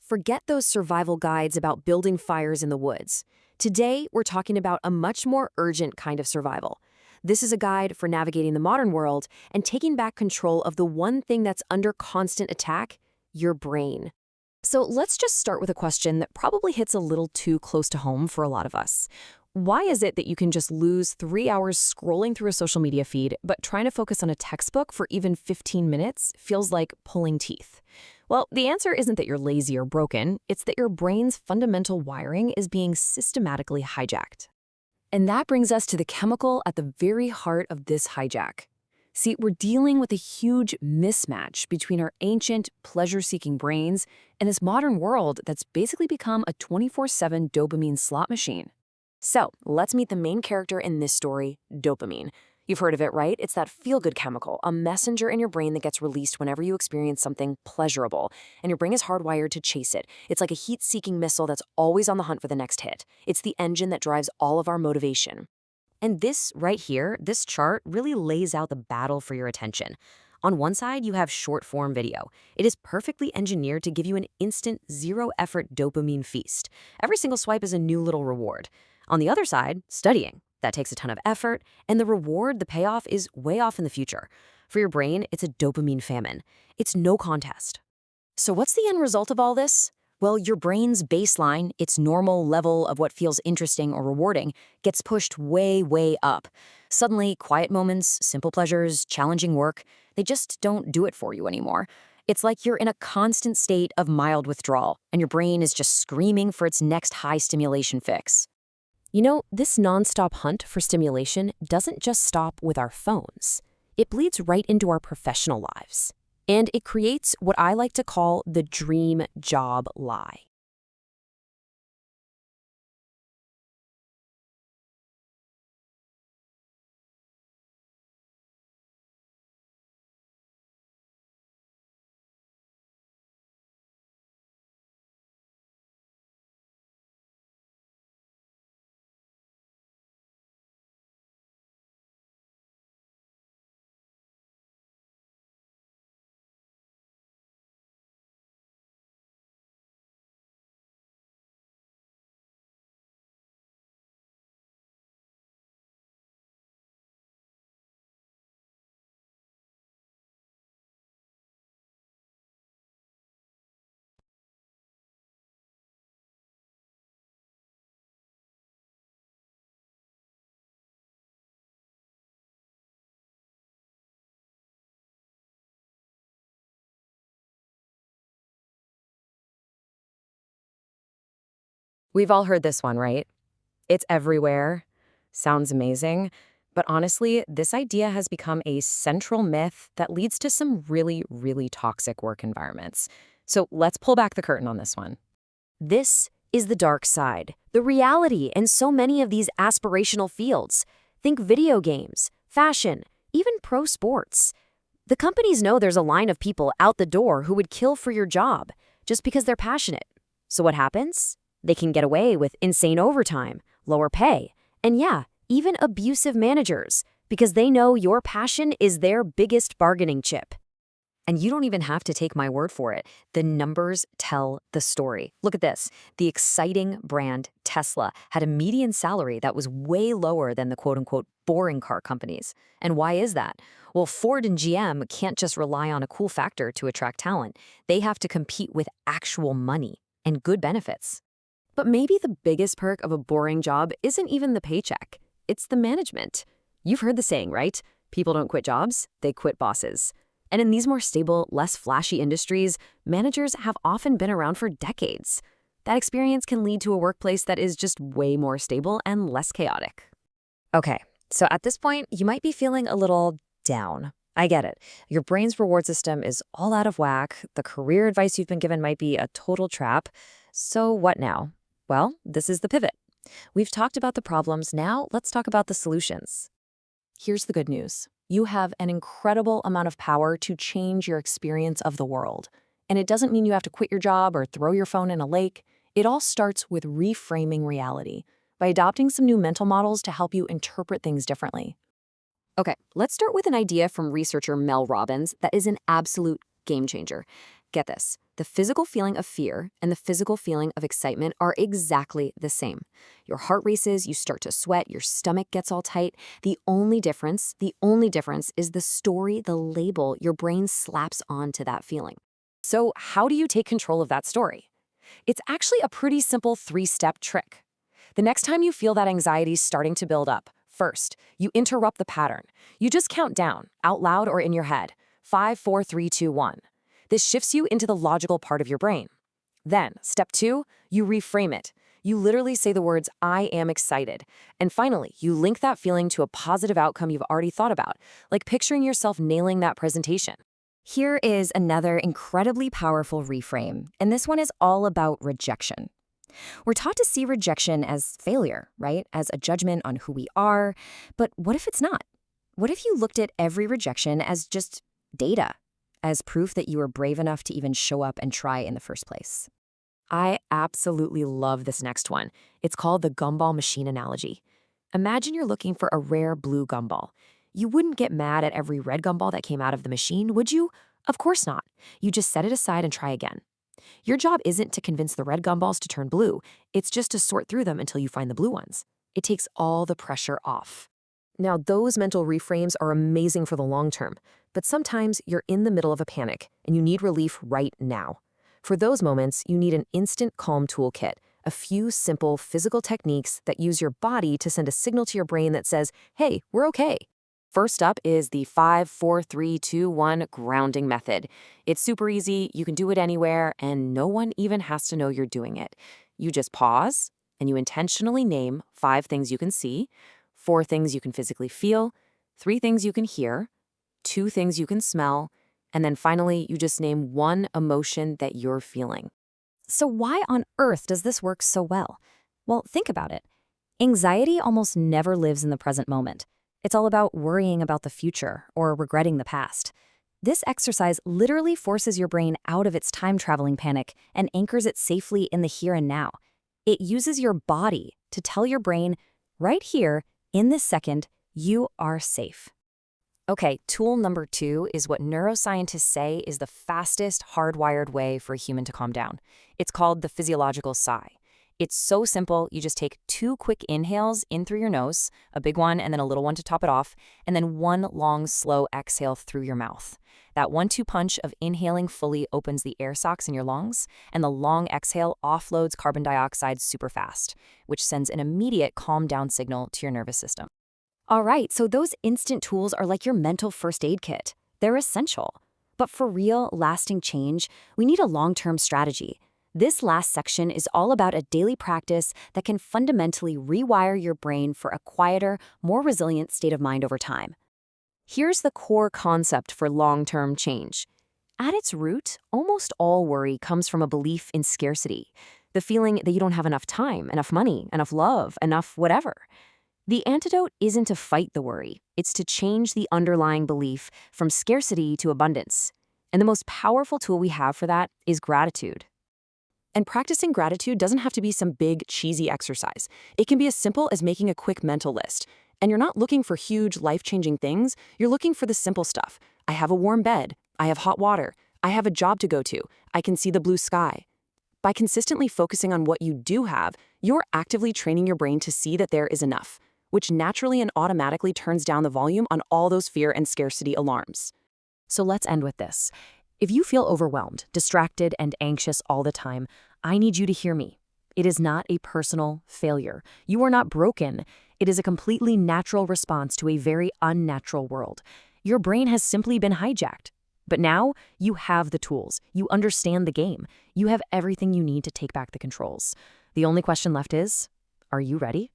forget those survival guides about building fires in the woods. Today, we're talking about a much more urgent kind of survival. This is a guide for navigating the modern world and taking back control of the one thing that's under constant attack, your brain. So let's just start with a question that probably hits a little too close to home for a lot of us. Why is it that you can just lose 3 hours scrolling through a social media feed, but trying to focus on a textbook for even 15 minutes feels like pulling teeth? Well, the answer isn't that you're lazy or broken, it's that your brain's fundamental wiring is being systematically hijacked. And that brings us to the chemical at the very heart of this hijack. See, we're dealing with a huge mismatch between our ancient, pleasure-seeking brains and this modern world that's basically become a 24/7 dopamine slot machine. So, let's meet the main character in this story, dopamine. You've heard of it, right? It's that feel-good chemical, a messenger in your brain that gets released whenever you experience something pleasurable, and your brain is hardwired to chase it. It's like a heat-seeking missile that's always on the hunt for the next hit. It's the engine that drives all of our motivation. And this right here, this chart really lays out the battle for your attention. On one side, you have short-form video. It is perfectly engineered to give you an instant, zero-effort dopamine feast. Every single swipe is a new little reward. On the other side, studying. That takes a ton of effort, and the reward, the payoff, is way off in the future. For your brain, it's a dopamine famine. It's no contest. So what's the end result of all this? Well, your brain's baseline, its normal level of what feels interesting or rewarding, gets pushed way, way up. Suddenly, quiet moments, simple pleasures, challenging work, they just don't do it for you anymore. It's like you're in a constant state of mild withdrawal, and your brain is just screaming for its next high-stimulation fix. You know, this nonstop hunt for stimulation doesn't just stop with our phones. It bleeds right into our professional lives. And it creates what I like to call the dream job lie. We've all heard this one, right? It's everywhere. Sounds amazing. But honestly, this idea has become a central myth that leads to some really, really toxic work environments. So let's pull back the curtain on this one. This is the dark side, the reality in so many of these aspirational fields. Think video games, fashion, even pro sports. The companies know there's a line of people out the door who would kill for your job just because they're passionate. So what happens? They can get away with insane overtime, lower pay, and yeah, even abusive managers, because they know your passion is their biggest bargaining chip. And you don't even have to take my word for it. The numbers tell the story. Look at this. The exciting brand Tesla had a median salary that was way lower than the quote-unquote boring car companies. And why is that? Well, Ford and GM can't just rely on a cool factor to attract talent. They have to compete with actual money and good benefits. But maybe the biggest perk of a boring job isn't even the paycheck. It's the management. You've heard the saying, right? People don't quit jobs, they quit bosses. And in these more stable, less flashy industries, managers have often been around for decades. That experience can lead to a workplace that is just way more stable and less chaotic. Okay, so at this point, you might be feeling a little down. I get it. Your brain's reward system is all out of whack. The career advice you've been given might be a total trap. So what now? Well, this is the pivot. We've talked about the problems. Now let's talk about the solutions. Here's the good news. You have an incredible amount of power to change your experience of the world. And it doesn't mean you have to quit your job or throw your phone in a lake. It all starts with reframing reality by adopting some new mental models to help you interpret things differently. Okay, let's start with an idea from researcher Mel Robbins that is an absolute game changer. Get this. The physical feeling of fear and the physical feeling of excitement are exactly the same. Your heart races, you start to sweat, your stomach gets all tight. The only difference is the story, the label your brain slaps onto that feeling. So, how do you take control of that story? It's actually a pretty simple 3-step trick. The next time you feel that anxiety starting to build up, first, you interrupt the pattern. You just count down, out loud or in your head, 5, 4, 3, 2, 1. This shifts you into the logical part of your brain. Then, step 2, you reframe it. You literally say the words, I am excited. And finally, you link that feeling to a positive outcome you've already thought about, like picturing yourself nailing that presentation. Here is another incredibly powerful reframe, and this one is all about rejection. We're taught to see rejection as failure, right? As a judgment on who we are. But what if it's not? What if you looked at every rejection as just data, as proof that you were brave enough to even show up and try in the first place? I absolutely love this next one. It's called the gumball machine analogy. Imagine you're looking for a rare blue gumball. You wouldn't get mad at every red gumball that came out of the machine, would you? Of course not. You just set it aside and try again. Your job isn't to convince the red gumballs to turn blue. It's just to sort through them until you find the blue ones. It takes all the pressure off. Now, those mental reframes are amazing for the long term, but sometimes you're in the middle of a panic and you need relief right now. For those moments, you need an instant calm toolkit, a few simple physical techniques that use your body to send a signal to your brain that says, hey, we're okay. First up is the 5, 4, 3, 2, 1 grounding method. It's super easy, you can do it anywhere, and no one even has to know you're doing it. You just pause, and you intentionally name 5 things you can see, 4 things you can physically feel, 3 things you can hear, 2 things you can smell, and then finally, you just name 1 emotion that you're feeling. So why on earth does this work so well? Well, think about it. Anxiety almost never lives in the present moment. It's all about worrying about the future or regretting the past. This exercise literally forces your brain out of its time-traveling panic and anchors it safely in the here and now. It uses your body to tell your brain, right here, in this second, you are safe. Okay, tool number 2 is what neuroscientists say is the fastest hardwired way for a human to calm down. It's called the physiological sigh. It's so simple, you just take 2 quick inhales in through your nose, a big one and then a little one to top it off, and then 1 long, slow exhale through your mouth. That 1-2 punch of inhaling fully opens the air sacs in your lungs, and the long exhale offloads carbon dioxide super fast, which sends an immediate calm down signal to your nervous system. All right, so those instant tools are like your mental first aid kit. They're essential. But for real, lasting change, we need a long-term strategy. This last section is all about a daily practice that can fundamentally rewire your brain for a quieter, more resilient state of mind over time. Here's the core concept for long-term change. At its root, almost all worry comes from a belief in scarcity, the feeling that you don't have enough time, enough money, enough love, enough whatever. The antidote isn't to fight the worry, it's to change the underlying belief from scarcity to abundance. And the most powerful tool we have for that is gratitude. And practicing gratitude doesn't have to be some big, cheesy exercise. It can be as simple as making a quick mental list. And you're not looking for huge, life-changing things. You're looking for the simple stuff. I have a warm bed. I have hot water. I have a job to go to. I can see the blue sky. By consistently focusing on what you do have, you're actively training your brain to see that there is enough, which naturally and automatically turns down the volume on all those fear and scarcity alarms. So let's end with this. If you feel overwhelmed, distracted, and anxious all the time, I need you to hear me. It is not a personal failure. You are not broken. It is a completely natural response to a very unnatural world. Your brain has simply been hijacked. But now, you have the tools. You understand the game. You have everything you need to take back the controls. The only question left is, are you ready?